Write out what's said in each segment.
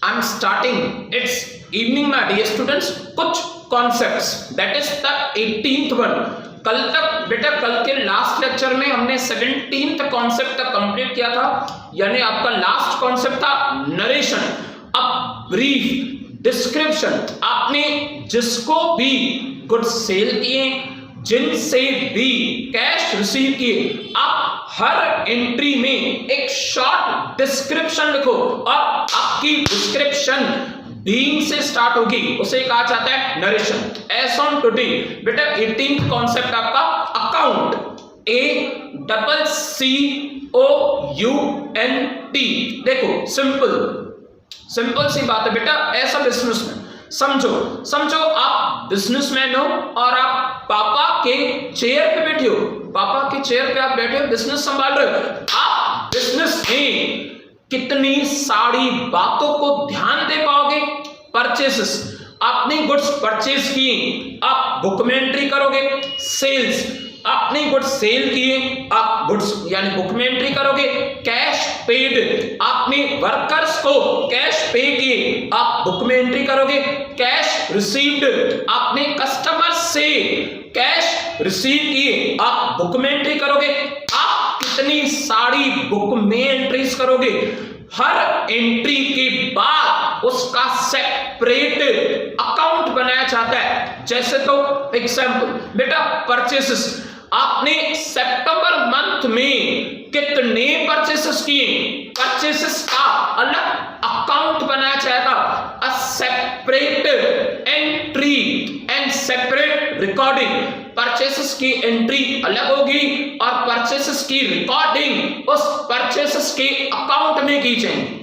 I'm starting its evening, my dear students. कुछ concepts, that is the 18th one. कल तक बेटा, कल के लास्ट लेक्चर में हमने 17th कॉन्सेप्ट तक कंप्लीट किया था, यानी आपका लास्ट कॉन्सेप्ट था नरेशन, अब ब्रीफ डिस्क्रिप्शन। आपने जिसको भी गुड्स सेल किए, जिनसे भी कैश रिसीव किए, आप हर एंट्री में एक शॉर्ट डिस्क्रिप्शन लिखो और आपकी डिस्क्रिप्शन बीइंग से स्टार्ट होगी, उसे कहा जाता है नरेशन। एस ऑन टुडे बेटा 18th कॉन्सेप्ट आपका अकाउंट, ACCOUNT। देखो सिंपल सी बात है बेटा, ऐसा बिजनेसमैन समझो आप बिजनेसमैन हो और आप पापा के चेयर पे बैठे हो, पापा के चेयर पे आप बैठे हो, बिजनेस संभाल रहे हो। आप बिजनेस में कितनी सारी बातों को ध्यान दे पाओगे? परचेसेस, आपने गुड्स परचेज किए, आप बुक में एंट्री करोगे। सेल्स, आपने गुड्स सेल किए, आप गुड्स यानी बुक में एंट्री करोगे। कैश पेड, आपने वर्कर्स को कैश पे किए, आप बुक में एंट्री करोगे। कैश रिसीव्ड, आपने कस्टमर से कैश रिसीव किए, आप बुक में एंट्री करोगे। आप कितनी सारी बुक में एंट्रीज करोगे? हर एंट्री के बाद उसका सेपरेट अकाउंट बनाया जाता है। जैसे तो एग्जांपल बेटा, परचेसेस, आपने सितंबर मंथ में कितने परचेसेस किए, परचेसेस का अलग अकाउंट बनाया जाएगा। A separate entry and separate recording. Purchases की एंट्री अलग होगी और परचेसेस की रिकॉर्डिंग उस परचेसेस के अकाउंट में की जाएगी।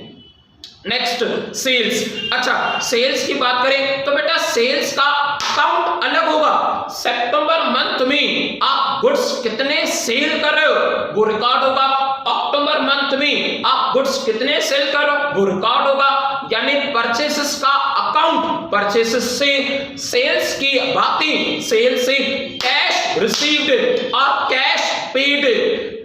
Next sales. अच्छा, सेल्स की बात करें तो बेटा सेल्स का अकाउंट अलग होगा। सितंबर मंथ में आप गुड्स कितने सेल कर रहे हो वो रिकॉर्ड होगा। अक्टूबर मंथ में आप गुड्स कितने सेल कर रहे हो वो रिकॉर्ड होगा। यानी परचेसेस का अकाउंट, परचेसेस से सेल्स की बातें, सेल से कैश रिसीव्ड और कैश पेड।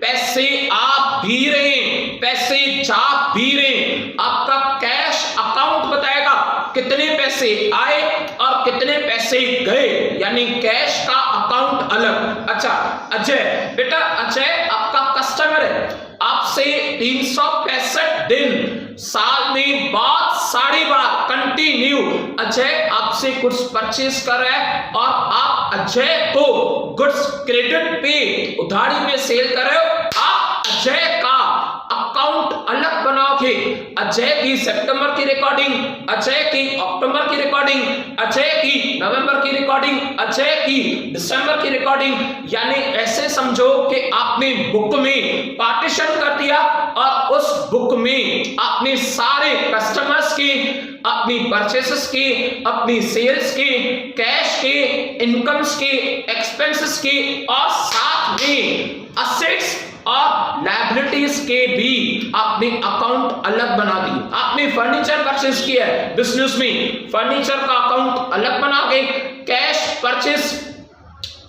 पैसे आप भी रहे, पैसे जा भी रहे, आपका कैश अकाउंट बताएगा कितने पैसे आए और कितने पैसे गए, यानी कैश का अकाउंट अलग। अच्छा अजय, बेटा अजय आपका कस्टमर है, आपसे 365 दिन साल में बहुत सारी बार कंटिन्यू अजय आपसे गुड्स परचेज कर रहा है और आप अजय को गुड्स क्रेडिट पे, उधारी पे सेल कर रहे हो। आप अजय का अकाउंट अलग बनाओगे। अजय की सितंबर की रिकॉर्डिंग, अजय की अक्टूबर की रिकॉर्डिंग, अजय की नवंबर की रिकॉर्डिंग, अजय की दिसंबर की रिकॉर्डिंग। यानी ऐसे समझो कि आपने बुक में पार्टीशन कर दिया और उस बुक में आपने सारे कस्टमर्स की, अपनी परचेसेस की, अपनी सेल्स की, कैश के, इनकम्स के, एक्सपेंसेस की और साथ में असेट्स और लायबिलिटीज के भी आपने अकाउंट अलग बना दी। आपने फर्नीचर परचेज किया है बिजनेस में, फर्नीचर का अकाउंट अलग बना के, कैश परचेज,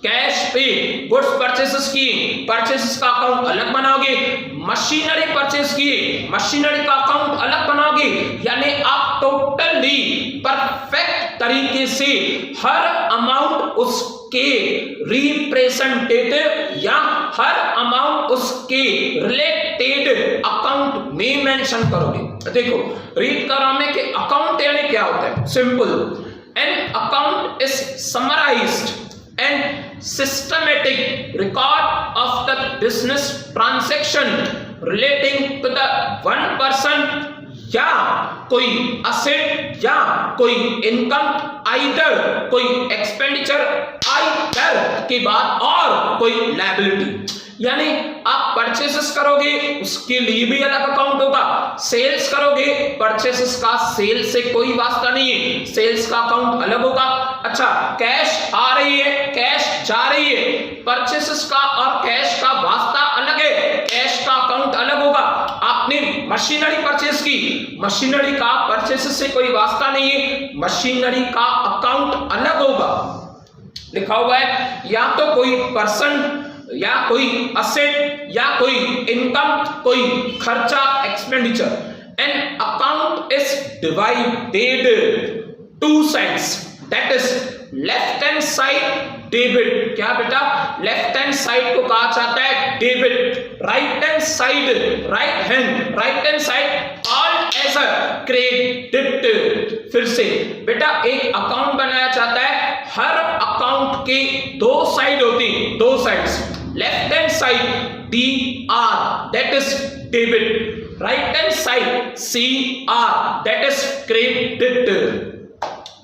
कैश पे गुड्स परचेसेस की, परचेसेस का अकाउंट अलग बनाओगे। मशीनरी परचेज किए, मशीनरी का अकाउंट अलग बनाओगे। यानी आप टोटली परफेक्ट तरीके से हर अमाउंट उसके रिप्रेजेंटेटिव या हर अमाउंट उसके रिलेटेड अकाउंट में मेंशन करोगे। देखो रीड कर रहा हूं मैं कि अकाउंट यानी क्या होता है। Simple, an account is summarised and systematic record of the business transaction relating to the one person या कोई असेट या कोई इनकम, आइदर कोई एक्सपेंडिचर, आइदर के बाद और कोई लायबिलिटी। यानी आप परचेसेस करोगे उसके लिए भी अलग अकाउंट होगा, सेल्स करोगे, परचेसेस का सेल से कोई वास्ता नहीं है, सेल्स का अकाउंट अलग होगा। अच्छा, कैश आ रही है, कैश जा रही है, परचेसेस का और कैश का वास्ता अलग है, कैश का अकाउंट अलग होगा। आपने मशीनरी परचेस की, मशीनरी का परचेसेस से कोई वास्ता नहीं है, मशीनरी का अकाउंट अलग होगा। लिखा हुआ है या तो कोई पर्सन या कोई असेट या कोई इनकम, कोई खर्चा, expenditure. An account is divided two sides, that is left hand side debit, क्या बेटा, लेफ्ट हैंड साइड को कहा जाता है debit, right hand side, right hand side all as a credit. फिर से बेटा एक अकाउंट बनाया जाता है, हर अकाउंट के दो साइड होती हैं, दो sides, left hand side DR that is debit, right hand side CR that is credit।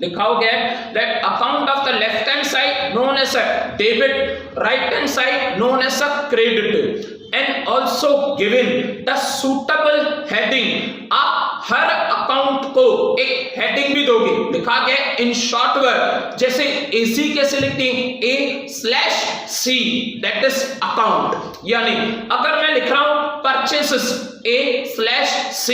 लिखा हो गया है that account of the left hand side known as a debit, right hand side known as a credit, and also given the suitable heading। आप हर account को एक heading भी दोगे, लिखा गया इन शॉर्ट वर्ड, जैसे AC कैसे लिखते हैं A/C that is अकाउंट, यानी अगर मैं लिख रहा हूं परचेसेस A/C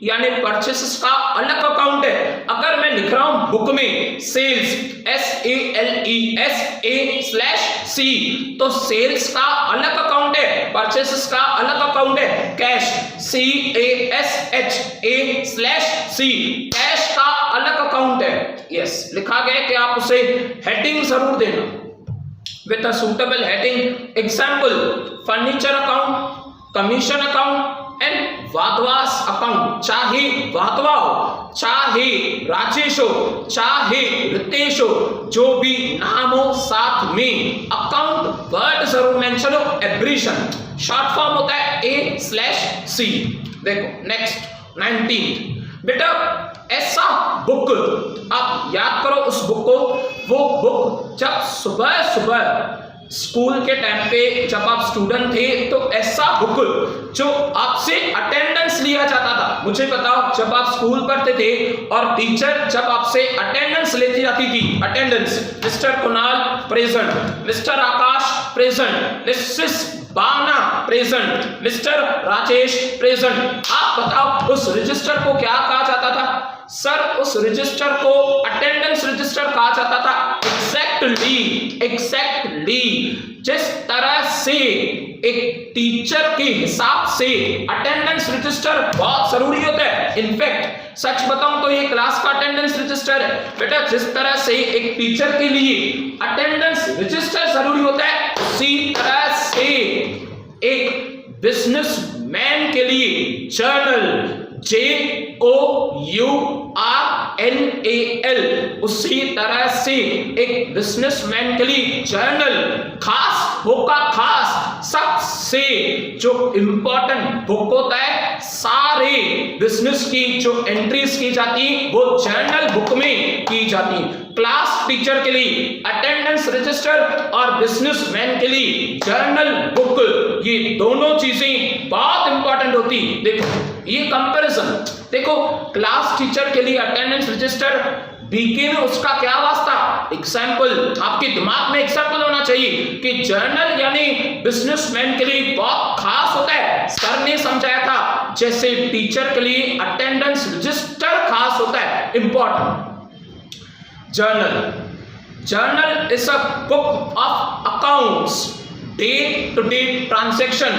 यानी परचेसेस का अलग अकाउंट है, अगर मैं लिख रहा हूं बुक में सेल्स SALES A/C तो सेल्स का अलग अकाउंट है, परचेसेस का अलग अकाउंट है, कैश CASH A/C कैश का अलग अकाउंट है। यस, लिखा गया कि आप उसे हेडिंग जरूर देना with a suitable heading. Example furniture account, commission account and Wadhwa's account. चाहे वाधवा हो, चाहे राजेश हो, चाहे रितेश हो, जो भी नाम हो साथ में अकाउंट वर्ड जरूर मेंशन हो। एब्रीशन शॉर्ट फॉर्म होता है A/C। देखो नेक्स्ट 19 बेटा ऐसा बुक, आप याद करो उस बुक को, वो बुक जब सुबह सुबह स्कूल के टाइम पे जब आप स्टूडेंट थे तो ऐसा बुक जो आपसे अटेंडेंस लिया जाता था। मुझे बताओ जब आप स्कूल पढ़ते थे और टीचर जब आपसे अटेंडेंस लेती जाती थी, attendance mister Kunal present, mister Akash present, missus Bhavana present, mister Rajesh present, आप बताओ उस रजिस्टर को क्या कहा जाता था? सर उस रजिस्टर को अटेंडेंस रजिस्टर कहा जाता था। एग्जैक्टली जिस तरह से एक टीचर के हिसाब से अटेंडेंस रजिस्टर बहुत जरूरी होता है, इनफैक्ट सच बताऊं तो ये क्लास का अटेंडेंस रजिस्टर है बेटा, जिस तरह से एक टीचर के लिए अटेंडेंस रजिस्टर जरूरी होता है, उसी तरह से एक बिजनेसमैन के लिए जर्नल JOURNAL, उसी तरह से एक बिजनेसमैन के लिए जर्नल खास होगा, खास सबसे जो इंपॉर्टेंट बुक होता है, सारे बिजनेस की जो एंट्रीज की जाती है वो जर्नल बुक में की जाती है। क्लास टीचर के लिए अटेंडेंस रजिस्टर और बिजनेसमैन के लिए जर्नल बुक, ये दोनों चीजें बहुत इंपॉर्टेंट होती। देखो ये कंपैरिजन, देखो क्लास टीचर के लिए अटेंडेंस रजिस्टर, बीके में उसका क्या वास्ता? एग्जाम्पल, आपके दिमाग में एग्जाम्पल होना चाहिए कि जर्नल यानी बिजनेसमैन के लिए बहुत खास होता है। सर ने समझाया था जैसे टीचर के लिए अटेंडेंस रजिस्टर खास होता है, important. Journal is a book of accounts, day to day transaction.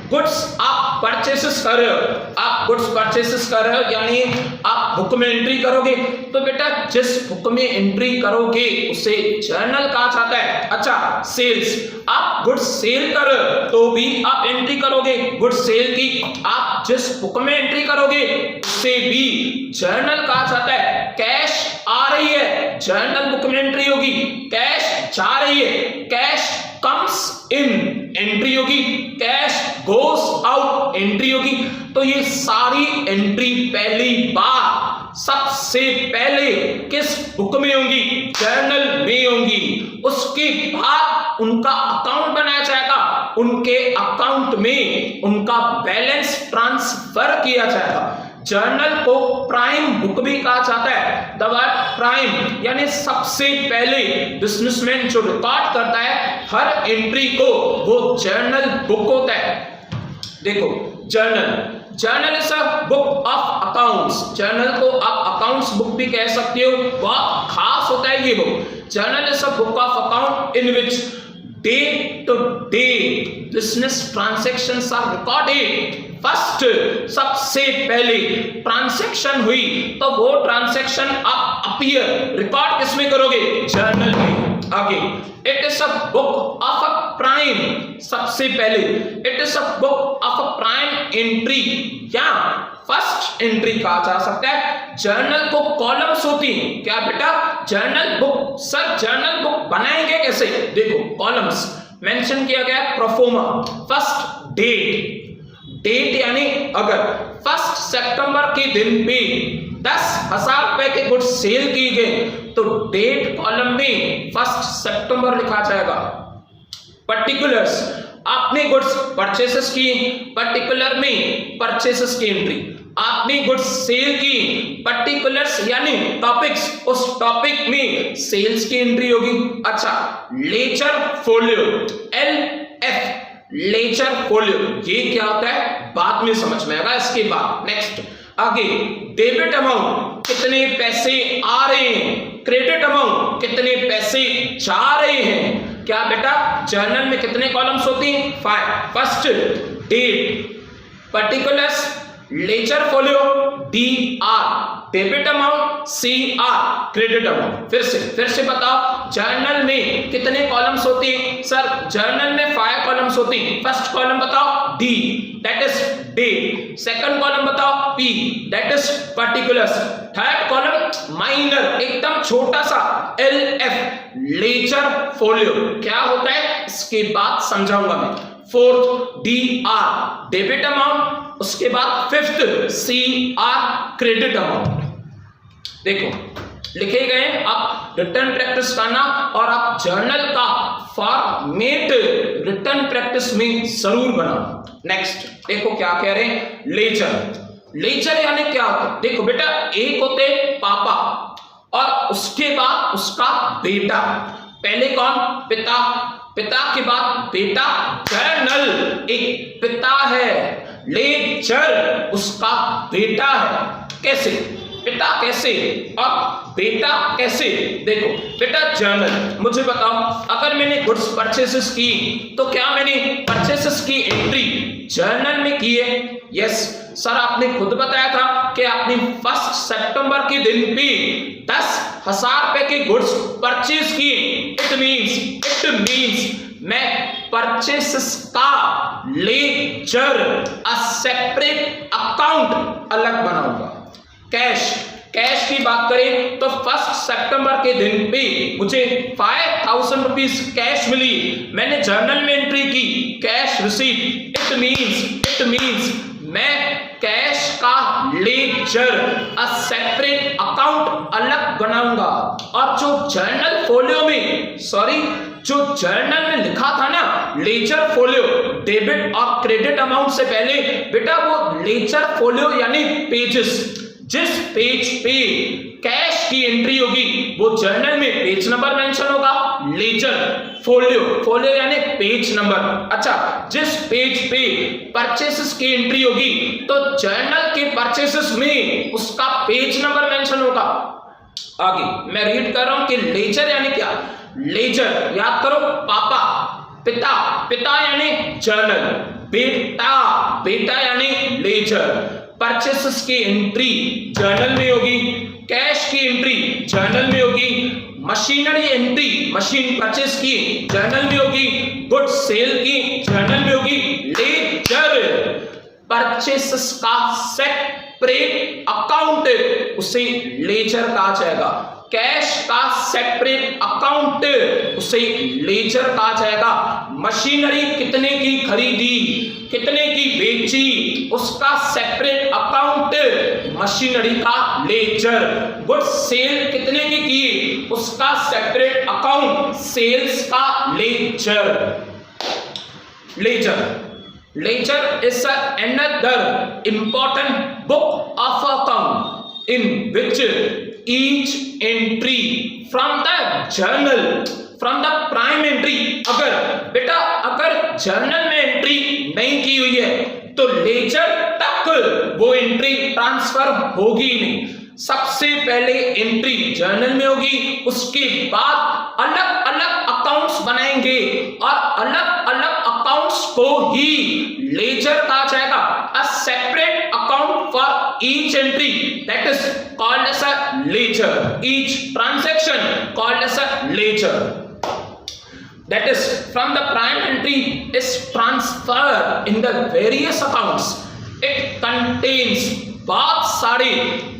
Goods आप परचेसेस कर रहे हो, आप गुड्स परचेसेस कर रहे हो यानी आप बुक में एंट्री करोगे, तो बेटा जिस बुक में एंट्री करोगे उसे जर्नल कहा जाता है। अच्छा सेल्स, आप गुड्स सेल कर रहे हो तो भी आप एंट्री करोगे गुड्स सेल की, आप जिस बुक में एंट्री करोगे उसे भी जर्नल कहा जाता है। कैश आ रही है, जर्नल बुक में एंट्री होगी, कैश जा रही है, कैश कम्स इन एंट्री होगी, कैश गोस आउट एंट्री होगी। तो ये सारी एंट्री पहली बार सबसे पहले किस बुक में होंगी? जर्नल में होंगी। उसके बाद उनका अकाउंट बनाया जाएगा, उनके अकाउंट में उनका बैलेंस ट्रांसफर किया जाएगा। जर्नल को प्राइम बुक भी कहा जाता है। द वर्ड प्राइम यानी सबसे पहले बिजनेसमैन जो रिकॉर्ड करता है हर एंट्री को, वो जर्नल बुक होता है। देखो journal is a book of accounts. Journal को आप अकाउंट्स बुक भी कह सकते हो, बहुत खास होता है ये book. Journal is a book of account in which day to day business transactions are recorded. First, सबसे पहले ट्रांजैक्शन हुई तो वो ट्रांजैक्शन आप अपीयर रिकॉर्ड किसमें करोगे? जर्नल में। आगे, it is a book of a prime, सबसे पहले it is a book of a prime entry, या फर्स्ट एंट्री कहा जा सकता है। जर्नल को कॉलम्स होती हैं क्या बेटा? Journal book, sir journal book बनाएंगे कैसे? देखो कॉलम्स मेंशन किया गया प्रोफोमा, फर्स्ट डेट, डेट यानी अगर 1 सितंबर के दिन पे 10,000 रुपए के गुड्स सेल किए गए तो डेट कॉलम में 1 सितंबर लिखा जाएगा। पर्टिकुलर्स, आपने गुड्स परचेसेस की, पर्टिकुलर में परचेसेस की एंट्री, आपने गुड्स सेल की, पर्टिकुलर्स यानी टॉपिक्स, उस टॉपिक में सेल्स की एंट्री होगी। अच्छा, ledger folio, LF ledger folio, ये क्या होता है बाद में समझ में आएगा इसके बाद। नेक्स्ट, आगे, डेबिट अमाउंट, कितने पैसे आ रहे हैं, क्रेडिट अमाउंट, कितने पैसे जा रहे हैं। क्या बेटा जर्नल में कितने कॉलम्स होती हैं? 5। First date, particulars, ledger folio, DR, debit amount, CR, credit amount. फिर से बताओ जर्नल में कितने कॉलम्स होती हैं? सर जर्नल में 5 कॉलम्स होती हैं। फर्स्ट कॉलम बताओ D, that is date. Second column बताओ P, that is particulars. Third column minor, एकदम छोटा सा, LF, लेजर फोलियो। क्या होता है इसके बाद समझाऊंगा मैं। फोर्थ DR, डेबिट अमाउंट, उसके बाद फिफ्थ CR, क्रेडिट अमाउंट। देखो लिखे गए, आप रिटर्न प्रैक्टिस करना और आप जर्नल का फॉर्मेट रिटर्न प्रैक्टिस में जरूर बनाना। नेक्स्ट देखो क्या कह रहे हैं, लेजर। लेजर यानी क्या होता है? देखो बेटा, एक होते पापा और उसके बाद उसका बेटा। पहले कौन? पिता, पिता के बाद बेटा। जर्नल एक पिता है, लेजर उसका बेटा है। कैसे? पिता कैसे और बेटा कैसे? देखो बेटा, जर्नल, मुझे बताओ अगर मैंने गुड्स परचेसेस की तो क्या मैंने परचेसेस की एंट्री जर्नल में की है? यस सर, आपने खुद बताया था कि आपने 1 सितंबर के दिन पे 10,000 रुपए के गुड्स परचेस किए। इट मींस मैं परचेसेस का लेजर, अ सेपरेट अकाउंट अलग बनाऊंगा। कैश की बात करें तो 1 सितंबर के दिन पे मुझे 5,000 रुपीज कैश मिली, मैंने जर्नल में एंट्री की कैश रिसीट। इट मींस मैं कैश का लेजर, अ सेपरेट अकाउंट अलग बनाऊंगा। और जो जर्नल फोलियो में, जो जर्नल में लिखा था ना लेजर फोलियो, डेबिट और क्रेडिट अमाउंट से पहले, बेटा वो लेजर फोलियो यानी पेजेस, जिस पेज पे कैश की एंट्री होगी वो जर्नल में पेज नंबर मेंशन होगा। लेजर फोलियो यानी पेज नंबर। अच्छा, जिस पेज पे परचेसेस की एंट्री होगी तो जर्नल के परचेसेस में उसका पेज नंबर मेंशन होगा। आगे मैं रीड कर रहा हूं कि लेजर यानी क्या? लेजर याद करो, पापा, पिता यानी जर्नल, बेटा यानी लेजर। परचेसेस की एंट्री जर्नल में होगी, कैश की एंट्री जर्नल में होगी, मशीनरी एंट्री, मशीन परचेस की जर्नल में होगी, गुड्स सेल की जर्नल में होगी। लेजर परचेसेस का सेपरेट अकाउंट, उसे लेजर कहा जाएगा। कैश का सेपरेट अकाउंट, उसे लेजर कहा जाएगा। मशीनरी कितने की खरीदी, कितने की बेची, उसका सेपरेट अकाउंट, मशीनरी का लेजर। गुड्स सेल कितने की, उसका सेपरेट अकाउंट, सेल्स का ledger. Ledger is another important book of account in which each entry from the journal, from the prime entry, अगर जर्नल में एंट्री नहीं की हुई है तो लेजर तक वो एंट्री ट्रांसफर होगी नहीं। सबसे पहले एंट्री जर्नल में होगी, उसके बाद अलग अलग अकाउंट्स बनाएंगे और अलग अलग अकाउंट्स को ही लेजर कहा जाएगा। A separate account for each entry that is called as a ledger, each transaction called as a ledger. That is, from the prime entry is transferred in the various accounts. It contains बहुत सारे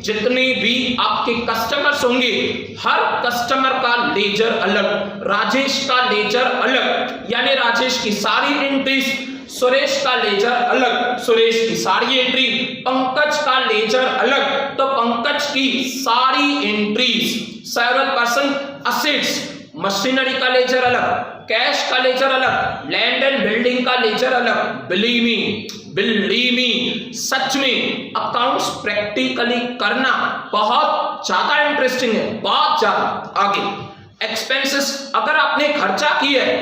जितने भी आपके customers होंगे, हर customer का laser अलग, राजेश का laser अलग, यानी राजेश की सारी एंट्रीज, सुरेश का लेजर अलग, सुरेश की सारी एंट्री, पंकज का लेजर अलग, तो पंकज की सारी entries, several person assets, machinery का लेजर अलग, कैश का लेजर अलग, लैंड एंड बिल्डिंग का लेजर अलग। बिलीव मी सच में अकाउंट्स प्रैक्टिकली करना बहुत ज्यादा इंटरेस्टिंग है, बहुत ज्यादा। आगे एक्सपेंसेस, अगर आपने खर्चा किया है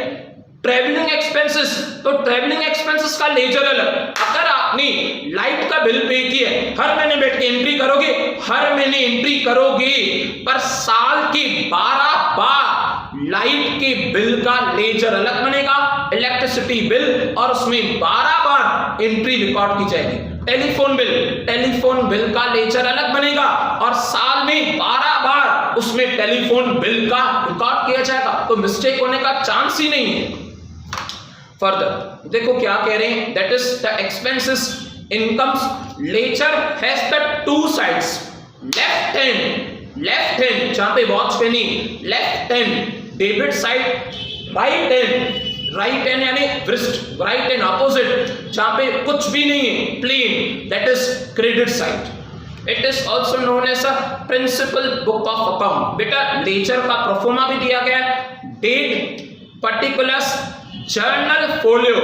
ट्रेवलिंग एक्सपेंसेस, तो ट्रेवलिंग एक्सपेंसेस का लेजर अलग। अगर आपने लाइट का बिल पे किया है, हर महीने बैठ के एंट्री करोगे, हर महीने एंट्री करोगे, पर साल के 12 बार लाइट के बिल का लेजर अलग बनेगा, इलेक्ट्रिसिटी बिल, और उसमें 12 बार एंट्री रिकॉर्ड की जाएगी। टेलीफोन बिल का लेजर अलग बनेगा और साल में 12 बार उसमें टेलीफोन बिल का रिकॉर्ड किया जाएगा, तो मिस्टेक होने का चांस ही नहीं है। फर्दर देखो क्या कह रहे हैं, that is the expenses incomes ledger has the two sides, left hand जहां पे वॉच पेनी, left hand debit side, right hand यानी वृष्ट, राइट हैंड ऑपोजिट जहां पे कुछ भी नहीं है, plain, that is credit side. It is also known as a principal book of account. बेटा लेजर का प्रोफोमा भी दिया गया है, date, particulars, journal folio,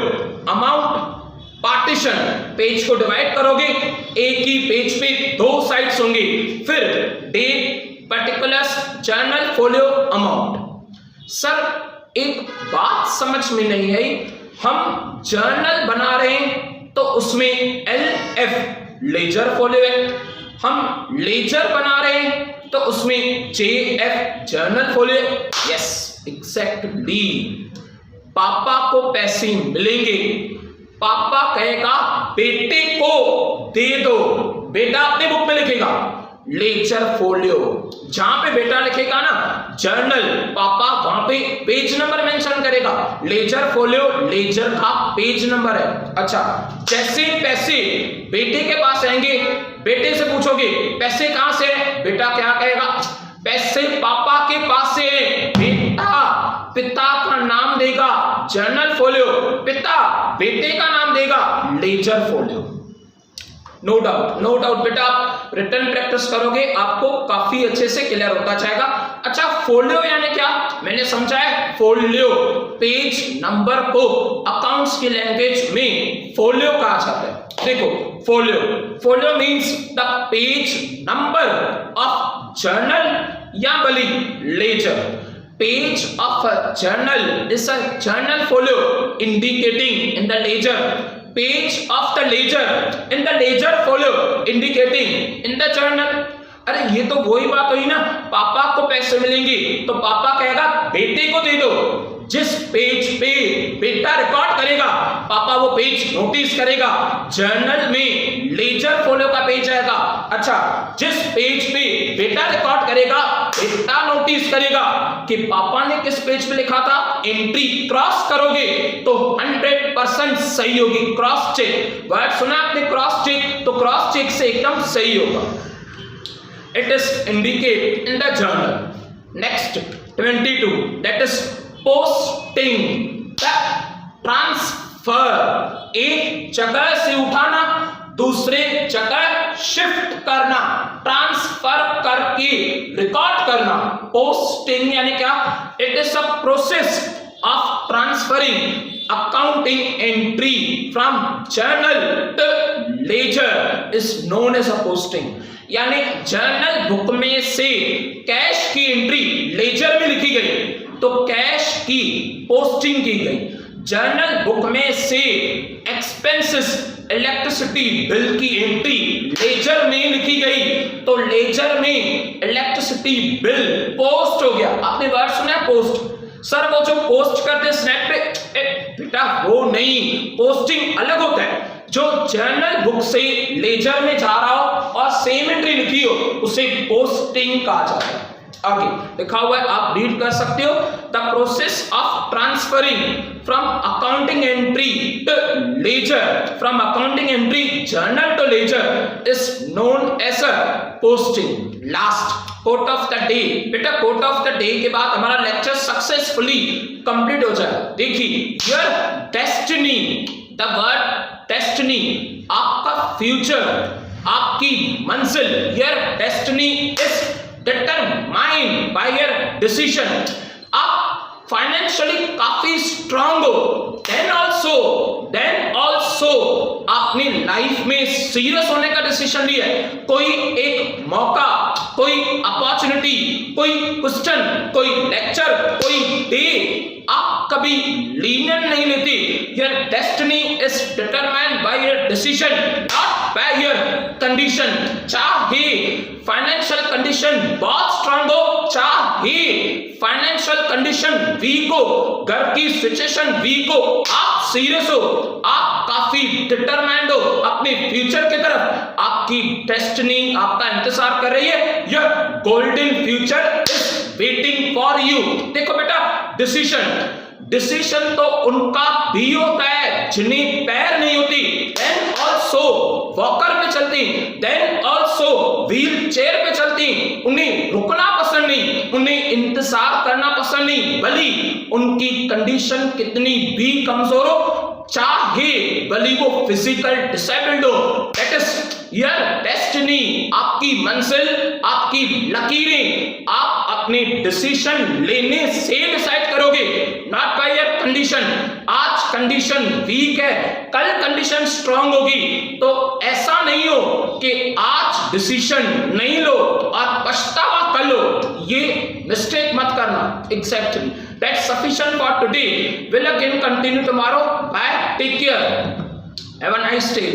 amount, partition, page को डिवाइड करोगे, एक ही पेज पे 2 साइड्स होंगी, फिर date, particulars, journal folio, amount. Sir एक बात समझ में नहीं आई, हम जर्नल बना रहे हैं तो उसमें LF लेजर फोलियो है, हम लेजर बना रहे हैं तो उसमें JF journal folio. Yes exactly, पापा को पैसे मिलेंगे, पापा कहेगा बेटे को दे दो, बेटा अपने बुक में लिखेगा लेजर फोलियो, जहां पे बेटा लिखेगा ना जर्नल, पापा वहां पे पेज नंबर मेंशन करेगा, लेजर फोलियो लेजर का पेज नंबर है। अच्छा, जैसे पैसे बेटे के पास आएंगे, बेटे से पूछोगे पैसे कहां से है, बेटा क्या कहेगा, पैसे पापा के पास से है। बेटा पिता का नाम देगा जर्नल फोलियो, पिता बेटे का नाम देगा लेजर फोलियो। नो डाउट बेटा, आप रिटर्न प्रैक्टिस करोगे आपको काफी अच्छे से क्लियर होता जाएगा। अच्छा, फोलियो यानी क्या, मैंने समझा है, फोलियो पेज नंबर को अकाउंट्स की लैंग्वेज में फोलियो कहा जाता है। देखो folio means the page number of journal या बली laser. Page of a journal is a journal folio indicating in the ledger. Page of the ledger in the ledger folio indicating in the journal. अरे ये तो वही बात हुई ना, पापा को पैसे मिलेंगे तो पापा कहेगा बेटे को दे दो, जिस पेज पे बेटा रिकॉर्ड करेगा पापा वो पेज नोटिस करेगा, जर्नल में लेजर फोलियो का पेज आएगा। अच्छा, जिस पेज पे बेटा रिकॉर्ड करेगा बेटा नोटिस करेगा कि पापा ने किस पेज पे लिखा था, एंट्री क्रॉस करोगे तो 100% सही होगी। क्रॉस चेक वर्ड सुना आपने, क्रॉस चेक, तो क्रॉस चेक से एकदम सही होगा। It is indicate in the journal. Next 22, that is posting, the transfer, एक जगह से उठाना दूसरे जगह शिफ्ट करना, ट्रांसफर करके रिकॉर्ड करना। पोस्टिंग यानी क्या, it is a process of transferring accounting entry from journal to ledger is known as a posting. यानी जर्नल बुक में से कैश की एंट्री लेजर में लिखी गई तो कैश की पोस्टिंग की गई, जर्नल बुक में से एक्सपेंसेस इलेक्ट्रिसिटी बिल की एंट्री लेजर में लिखी गई तो लेजर में इलेक्ट्रिसिटी बिल पोस्ट हो गया। आपने वर्ड सुना है पोस्ट, सर वो जो पोस्ट करते स्नैप पे, बेटा वो नहीं, पोस्टिंग अलग होता है। जो जर्नल बुक से लेजर में जा रहा हो और सेम एंट्री लिखी हो उसे पोस्टिंग कहा जाता है। आगे लिखा हुआ है, आप रीड कर सकते हो। The process of transferring from accounting entry to ledger, from accounting entry journal to ledger is known as a posting. Last quote of the day, बेटा कोट ऑफ द डे के बाद हमारा लेक्चर सक्सेसफुली कंप्लीट हो जाए। देखिए, your destiny, the word destiny, आपका future, आपकी मंजिल, your destiny is determined by your decision. आप फाइनेंशियली काफी स्ट्रांग हो, देन ऑल्सो आपने लाइफ में सीरियस होने का डिसीजन लिया है। कोई एक मौका, कोई अपॉर्चुनिटी, कोई क्वेश्चन, कोई लेक्चर, कोई डे आप कभी लीनियंट नहीं लेते। Your destiny is determined by your decision, not by your condition. चाहे फाइनेंशियल कंडीशन बहुत स्ट्रांग हो, चाहे फाइनेंशियल कंडीशन वीक हो, घर की सिचुएशन वीक हो, आप सीरियस हो, आप काफी डिटरमाइंड हो अपने फ्यूचर की तरफ, आपकी डेस्टिनी आपका इंतजार कर रही है। Your golden future is waiting for you. देखो बेटा, डिसीजन तो उनका भी होता है जिन्हें पैर नहीं होती, देन ऑल्सो वॉकर पे चलती, देन ऑल्सो व्हील चेयर पे चलती। उन्हें रुकना पसंद नहीं, उन्हें इंतजार करना पसंद नहीं, भले उनकी कंडीशन कितनी भी कमजोर हो, चाहे भले वो फिजिकल डिसेबल्ड हो। दैट इज योर डेस्टिनी, आपकी मंजिल, आपकी लकीरें आप अपने डिसीजन लेने से डिसाइड करोगे, नॉट बाय योर कंडीशन। आज कंडीशन वीक है, कल कंडीशन स्ट्रांग होगी, तो ऐसा नहीं हो कि आज डिसीजन नहीं लो और पछतावा कर लो, ये मिस्टेक मत करना। Exactly, that's sufficient for today. Will again continue tomorrow. Bye, take care, have a nice day.